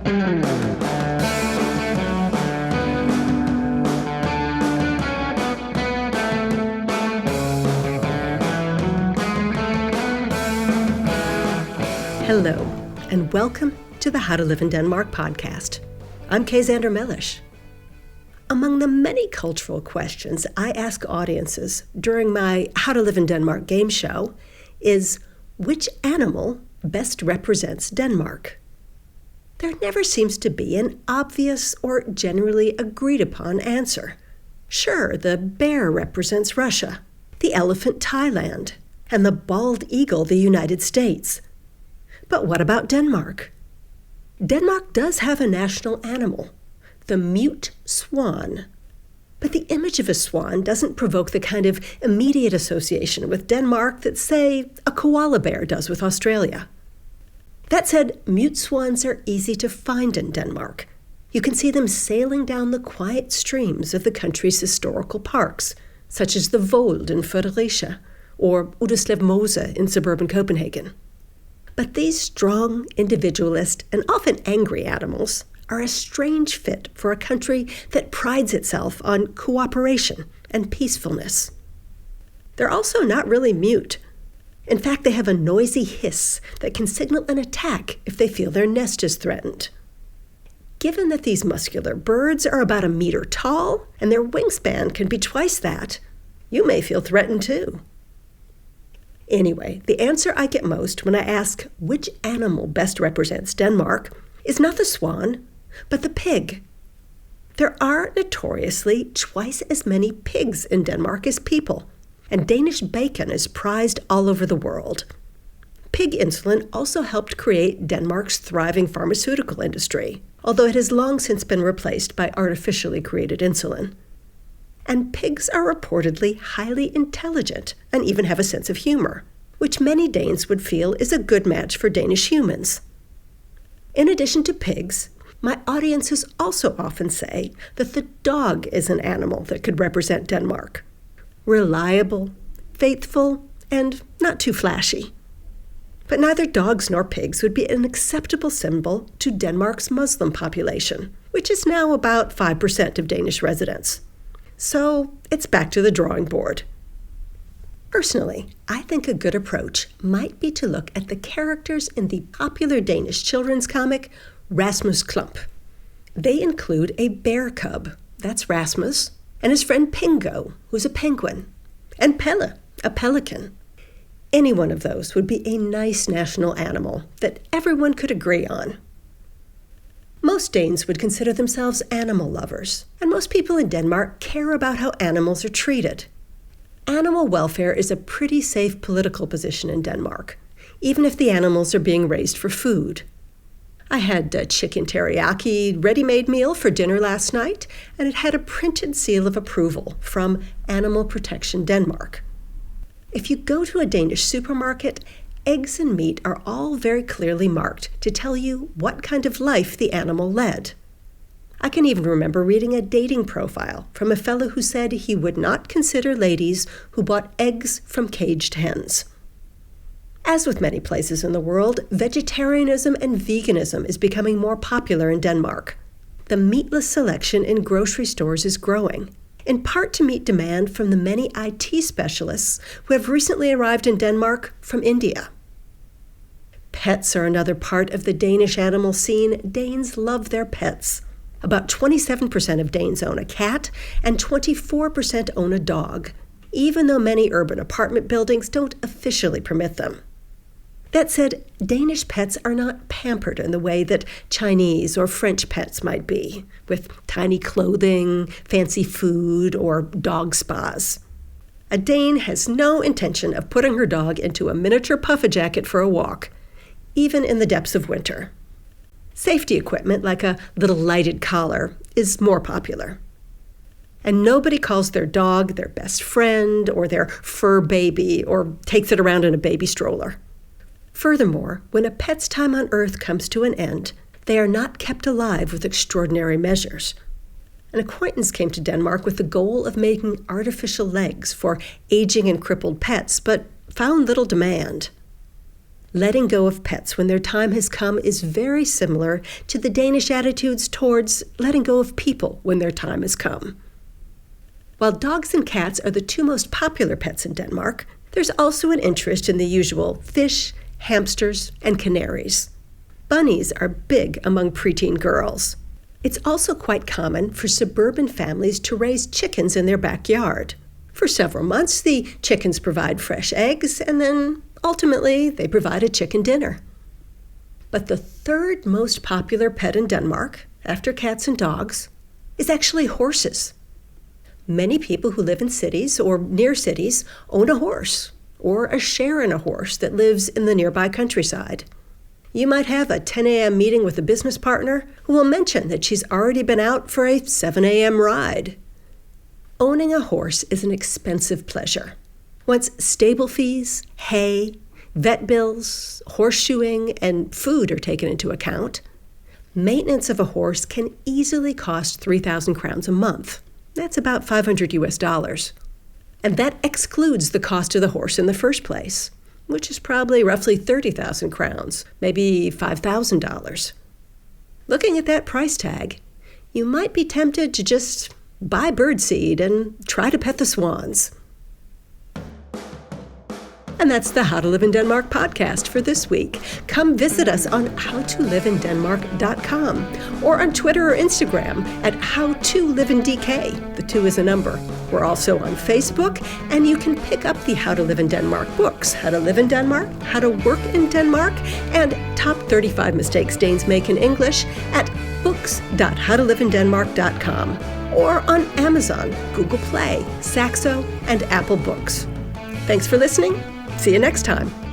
Hello, and welcome to the How to Live in Denmark podcast. I'm Kay Zander Mellish. Among the many cultural questions I ask audiences during my How to Live in Denmark game show is, which animal best represents Denmark? There never seems to be an obvious or generally agreed upon answer. Sure, the bear represents Russia, the elephant Thailand, and the bald eagle the United States. But what about Denmark? Denmark does have a national animal, the mute swan. But the image of a swan doesn't provoke the kind of immediate association with Denmark that, say, a koala bear does with Australia. That said, mute swans are easy to find in Denmark. You can see them sailing down the quiet streams of the country's historical parks, such as the Vold in Fredericia or Utterslev Mose in suburban Copenhagen. But these strong, individualist, and often angry animals are a strange fit for a country that prides itself on cooperation and peacefulness. They're also not really mute. In fact, they have a noisy hiss that can signal an attack if they feel their nest is threatened. Given that these muscular birds are about 1 meter tall and their wingspan can be twice that, you may feel threatened too. Anyway, the answer I get most when I ask which animal best represents Denmark is not the swan, but the pig. There are notoriously twice as many pigs in Denmark as people, and Danish bacon is prized all over the world. Pig insulin also helped create Denmark's thriving pharmaceutical industry, although it has long since been replaced by artificially created insulin. And pigs are reportedly highly intelligent and even have a sense of humor, which many Danes would feel is a good match for Danish humans. In addition to pigs, my audiences also often say that the dog is an animal that could represent Denmark. Reliable, faithful, and not too flashy. But neither dogs nor pigs would be an acceptable symbol to Denmark's Muslim population, which is now about 5% of Danish residents. So it's back to the drawing board. Personally, I think a good approach might be to look at the characters in the popular Danish children's comic, Rasmus Klump. They include a bear cub, that's Rasmus, and his friend Pingo, who's a penguin, and Pelle, a pelican. Any one of those would be a nice national animal that everyone could agree on. Most Danes would consider themselves animal lovers, and most people in Denmark care about how animals are treated. Animal welfare is a pretty safe political position in Denmark, even if the animals are being raised for food. I had a chicken teriyaki ready-made meal for dinner last night, and it had a printed seal of approval from Animal Protection Denmark. If you go to a Danish supermarket, eggs and meat are all very clearly marked to tell you what kind of life the animal led. I can even remember reading a dating profile from a fellow who said he would not consider ladies who bought eggs from caged hens. As with many places in the world, vegetarianism and veganism is becoming more popular in Denmark. The meatless selection in grocery stores is growing, in part to meet demand from the many IT specialists who have recently arrived in Denmark from India. Pets are another part of the Danish animal scene. Danes love their pets. About 27% of Danes own a cat, and 24% own a dog, even though many urban apartment buildings don't officially permit them. That said, Danish pets are not pampered in the way that Chinese or French pets might be, with tiny clothing, fancy food, or dog spas. A Dane has no intention of putting her dog into a miniature puffer jacket for a walk, even in the depths of winter. Safety equipment, like a little lighted collar, is more popular. And nobody calls their dog their best friend or their fur baby or takes it around in a baby stroller. Furthermore, when a pet's time on Earth comes to an end, they are not kept alive with extraordinary measures. An acquaintance came to Denmark with the goal of making artificial legs for aging and crippled pets, but found little demand. Letting go of pets when their time has come is very similar to the Danish attitudes towards letting go of people when their time has come. While dogs and cats are the two most popular pets in Denmark, there's also an interest in the usual fish, hamsters, and canaries. Bunnies are big among preteen girls. It's also quite common for suburban families to raise chickens in their backyard. For several months, the chickens provide fresh eggs, and then ultimately they provide a chicken dinner. But the third most popular pet in Denmark, after cats and dogs, is actually horses. Many people who live in cities or near cities own a horse or a share in a horse that lives in the nearby countryside. You might have a 10 a.m. meeting with a business partner who will mention that she's already been out for a 7 a.m. ride. Owning a horse is an expensive pleasure. Once stable fees, hay, vet bills, horseshoeing, and food are taken into account, maintenance of a horse can easily cost 3,000 crowns a month. That's about $500. And that excludes the cost of the horse in the first place, which is probably roughly 30,000 crowns, maybe $5,000. Looking at that price tag, you might be tempted to just buy birdseed and try to pet the swans. And that's the How to Live in Denmark podcast for this week. Come visit us on howtoliveindenmark.com or on Twitter or Instagram at howtoliveinDK. The 2 is a number. We're also on Facebook, and you can pick up the How to Live in Denmark books, How to Live in Denmark, How to Work in Denmark, and Top 35 Mistakes Danes Make in English at books.howtoliveindenmark.com or on Amazon, Google Play, Saxo, and Apple Books. Thanks for listening. See you next time.